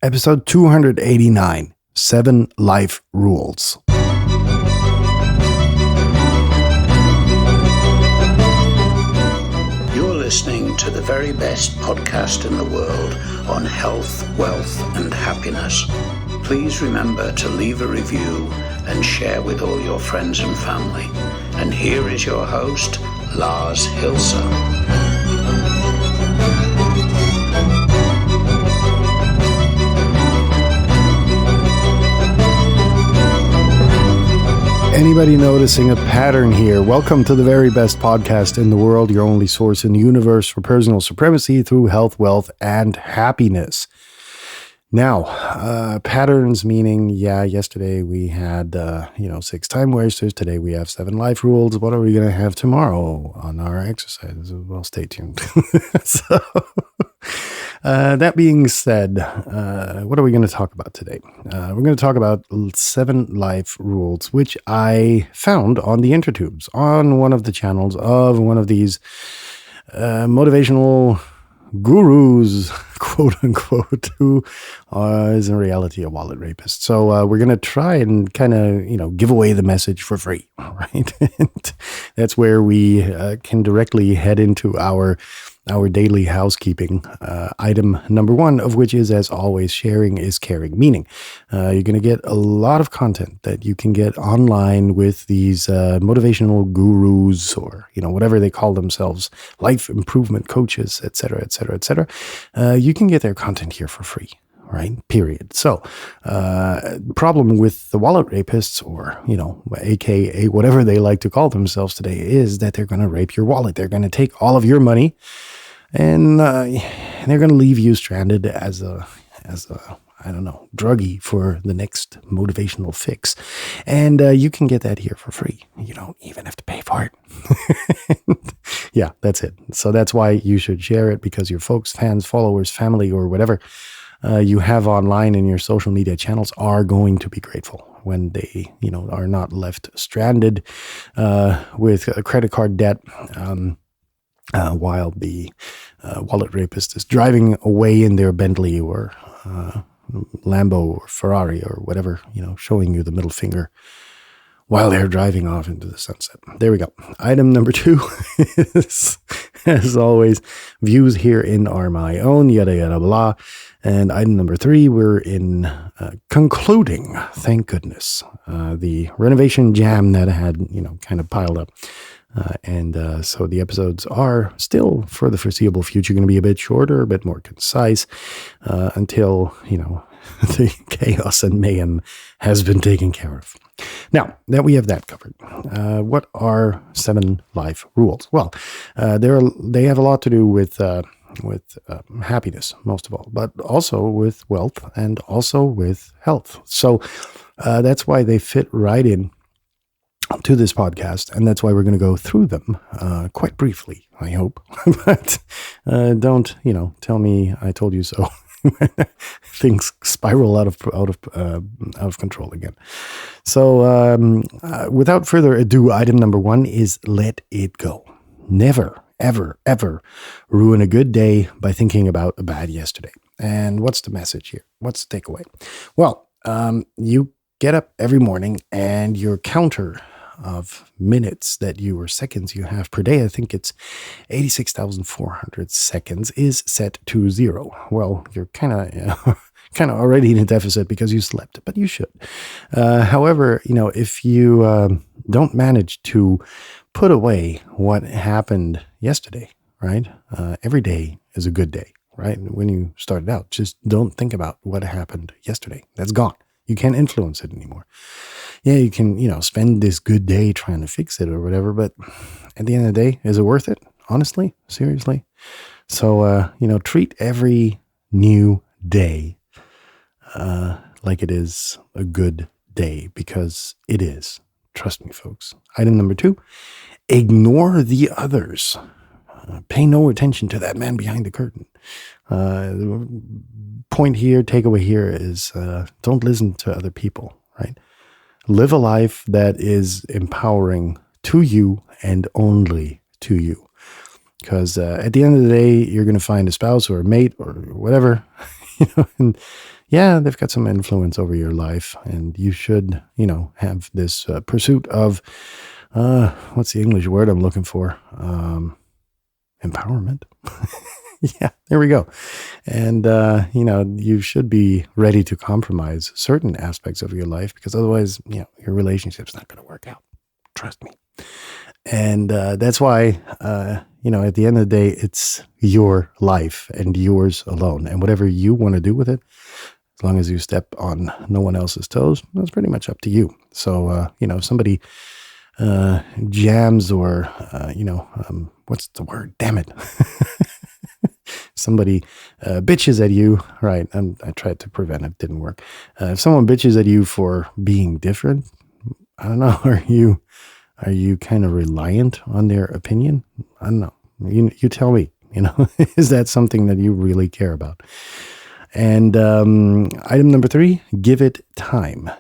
Episode 289, 7 Life Rules. You're listening to the very best podcast in the world on health, wealth, and happiness. Please remember to leave a review and share with all your friends and family. And here is your host, Lars Hilser. Anybody noticing a pattern here? Welcome to the very best podcast in the world, your only source in the universe for personal supremacy through health, wealth, and happiness. Now, patterns meaning, yesterday we had, 6 time wasters. Today we have 7 life rules. What are we going to have tomorrow on our exercises? Well, stay tuned. So, that being said, what are we going to talk about today? We're going to talk about 7 life rules, which I found on the intertubes, on one of the channels of one of these motivational gurus, quote unquote, who is in reality a wallet rapist. So we're going to try and kind of, give away the message for free, right? And that's where we can directly head into our daily housekeeping. Item number 1 of which is, as always, sharing is caring. Meaning, you're going to get a lot of content that you can get online with these motivational gurus, or whatever they call themselves, life improvement coaches, etc., etc., etc. You can get their content here for free. Right? Period. So, problem with the wallet rapists, or, AKA whatever they like to call themselves today, is that they're going to rape your wallet. They're going to take all of your money, and they're going to leave you stranded as a druggie for the next motivational fix. And you can get that here for free. You don't even have to pay for it. Yeah, that's it. So that's why you should share it, because your folks, fans, followers, family, or whatever you have online in your social media channels are going to be grateful when they, are not left stranded with a credit card debt while the wallet rapist is driving away in their Bentley or Lambo or Ferrari or whatever, showing you the middle finger while they're driving off into the sunset. There we go. Item number 2 is, as always, views herein are my own, yada, yada, blah. And item number 3, we're in concluding, thank goodness, the renovation jam that I had, kind of piled up. So the episodes are still, for the foreseeable future, going to be a bit shorter, a bit more concise, until, the chaos and mayhem has been taken care of. Now that we have that covered, what are 7 life rules? Well, they have a lot to do with happiness, most of all, but also with wealth and also with health. So that's why they fit right in to this podcast, and that's why we're going to go through them quite briefly, I hope. But don't tell me I told you so. Things spiral out of control again. So without further ado, item number 1 is let it go. Never, ever, ever ruin a good day by thinking about a bad yesterday. And what's the message here? What's the takeaway? Well, you get up every morning and your counter of minutes or seconds you have per day, I think it's 86,400 seconds, is set to 0. Well, you're kind of already in a deficit because you slept, but you should. However, if you don't manage to put away what happened yesterday, right? Every day is a good day, right? When you started out, just don't think about what happened yesterday. That's gone. You can't influence it anymore. Yeah, you can, spend this good day trying to fix it or whatever, but at the end of the day, is it worth it? Honestly? Seriously? So, treat every new day like it is a good day, because it is. Trust me, folks. Item number 2, ignore the others. Pay no attention to that man behind the curtain. Takeaway here is don't listen to other people, right? Live a life that is empowering to you and only to you. Because at the end of the day, you're going to find a spouse or a mate or whatever And yeah, they've got some influence over your life, and you should, have this pursuit of, what's the English word I'm looking for? Empowerment. Yeah, there we go. And, you should be ready to compromise certain aspects of your life, because otherwise, your relationship's not going to work out. Trust me. And that's why, at the end of the day, it's your life and yours alone. And whatever you want to do with it, as long as you step on no one else's toes, that's pretty much up to you. So, if somebody jams or, what's the word? Damn it. Somebody bitches at you, right? I tried to prevent it, didn't work. If someone bitches at you for being different, I don't know, are you kind of reliant on their opinion? I don't know. You tell me, is that something that you really care about? And item number 3, give it time.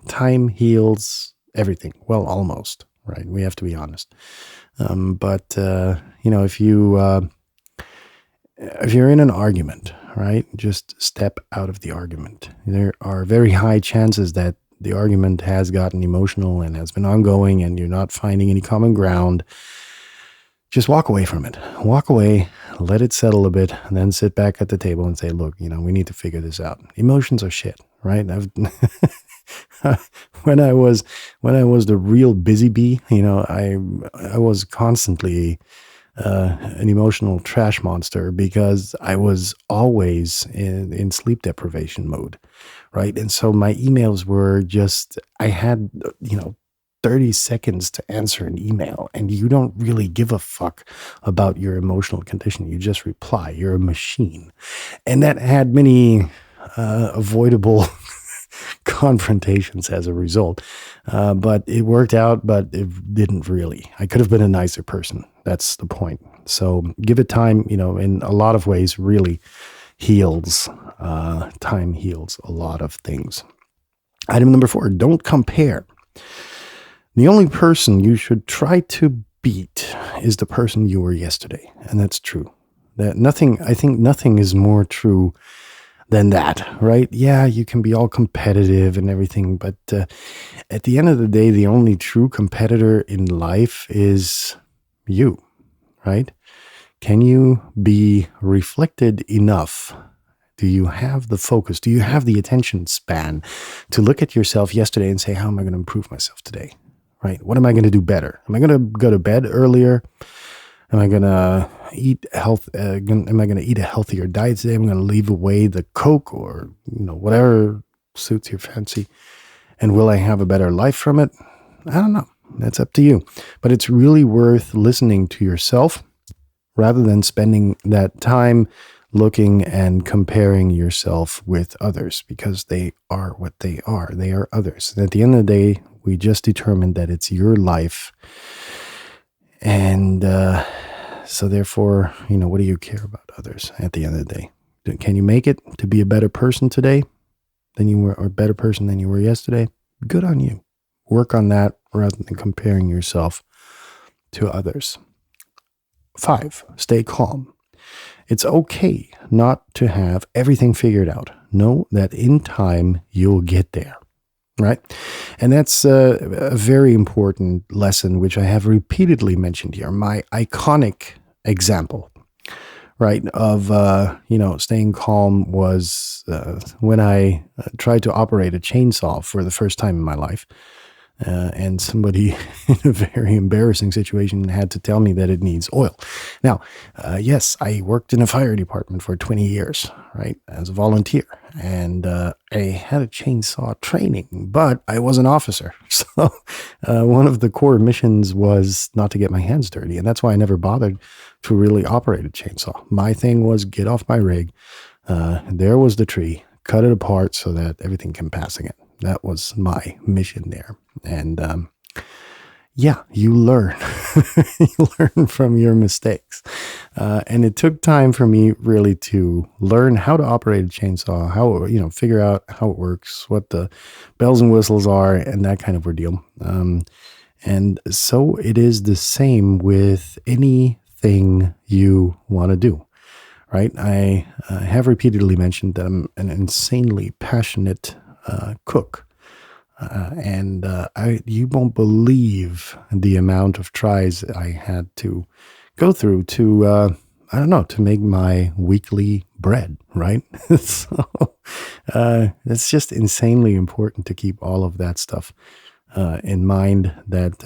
Time heals everything. Well, almost, right? We have to be honest. But if you're in an argument, right, just step out of the argument. There are very high chances that the argument has gotten emotional and has been ongoing and you're not finding any common ground. Just walk away from it. Walk away, let it settle a bit, and then sit back at the table and say, look, we need to figure this out. Emotions are shit, right? When I was the real busy bee, I was constantly an emotional trash monster because I was always in sleep deprivation mode, right? And so my emails were just, I had, 30 seconds to answer an email, and you don't really give a fuck about your emotional condition. You just reply. You're a machine. And that had many avoidable confrontations as a result. But it worked out, but it didn't really. I could have been a nicer person. That's the point. So give it time, in a lot of ways really heals. Time heals a lot of things. Item number 4, don't compare. The only person you should try to beat is the person you were yesterday. And that's true. I think nothing is more true than that, right? Yeah, you can be all competitive and everything, but at the end of the day, the only true competitor in life is you, right? Can you be reflected enough? Do you have the focus? Do you have the attention span to look at yourself yesterday and say, how am I going to improve myself today? Right? What am I going to do better? Am I going to go to bed earlier? Am I going to eat am I going to eat a healthier diet today? I'm going to leave away the Coke or, whatever suits your fancy. And will I have a better life from it? I don't know. That's up to you. But it's really worth listening to yourself rather than spending that time looking and comparing yourself with others, because they are what they are. They are others. And at the end of the day, we just determined that it's your life. And so therefore, what do you care about others at the end of the day? Can you make it to be a better person today than you were, or a better person than you were yesterday? Good on you. Work on that rather than comparing yourself to others. 5, stay calm. It's okay not to have everything figured out. Know that in time you'll get there. Right? And that's a very important lesson, which I have repeatedly mentioned here. My iconic example, right, of, staying calm was when I tried to operate a chainsaw for the first time in my life. And somebody in a very embarrassing situation had to tell me that it needs oil. Now, yes, I worked in a fire department for 20 years, right, as a volunteer. And I had a chainsaw training, but I was an officer. So one of the core missions was not to get my hands dirty. And that's why I never bothered to really operate a chainsaw. My thing was get off my rig. There was the tree, cut it apart so that everything can pass again. That was my mission there. And you learn. You learn from your mistakes. And it took time for me really to learn how to operate a chainsaw, how, figure out how it works, what the bells and whistles are, and that kind of ordeal. And so it is the same with anything you want to do. right? I have repeatedly mentioned that I'm an insanely passionate cook. You won't believe the amount of tries I had to go through to, I don't know, to make my weekly bread, right? So it's just insanely important to keep all of that stuff in mind, that,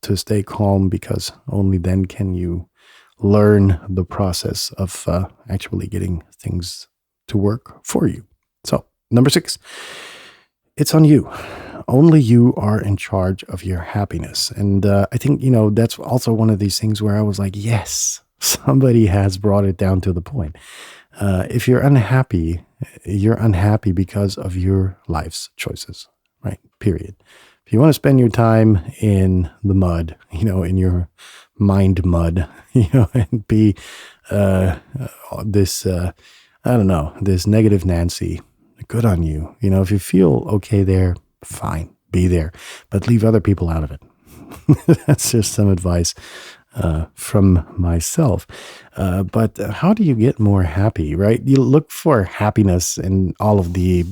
to stay calm, because only then can you learn the process of actually getting things to work for you. So, number 6, it's on you. Only you are in charge of your happiness. And I think, that's also one of these things where I was like, yes, somebody has brought it down to the point. If you're unhappy because of your life's choices, right? Period. If you want to spend your time in the mud, in your mind mud, and be this, I don't know, this negative Nancy, good on you. If you feel okay there, fine, be there, but leave other people out of it. That's just some advice from myself. But how do you get more happy, right? You look for happiness in all of the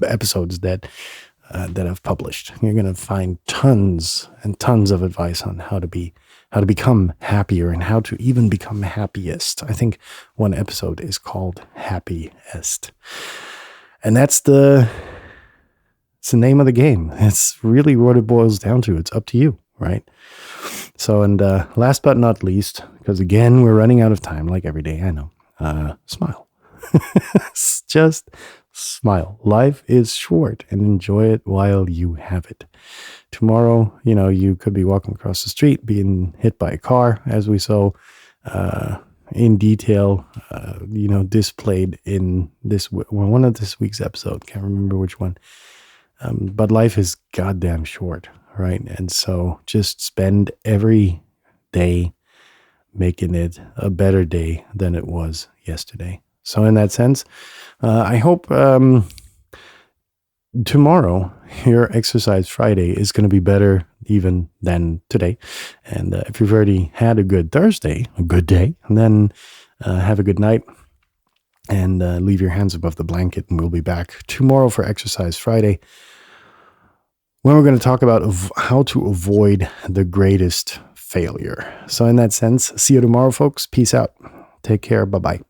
episodes that I've published. You're going to find tons and tons of advice on how to become happier and how to even become happiest. I think one episode is called Happiest. And it's the name of the game. It's really what it boils down to. It's up to you, right? So, and last but not least, because again, we're running out of time like every day, I know, smile. Just smile. Life is short, and enjoy it while you have it. Tomorrow, you could be walking across the street, being hit by a car, as we saw in detail, displayed in one of this week's episode. Can't remember which one. But life is goddamn short, right? And so just spend every day making it a better day than it was yesterday. So in that sense, I hope tomorrow, your exercise Friday is going to be better even than today. And if you've already had a good Thursday, a good day, then have a good night and leave your hands above the blanket. And we'll be back tomorrow for Exercise Friday, when we're going to talk about how to avoid the greatest failure. So in that sense, see you tomorrow, folks. Peace out. Take care. Bye-bye.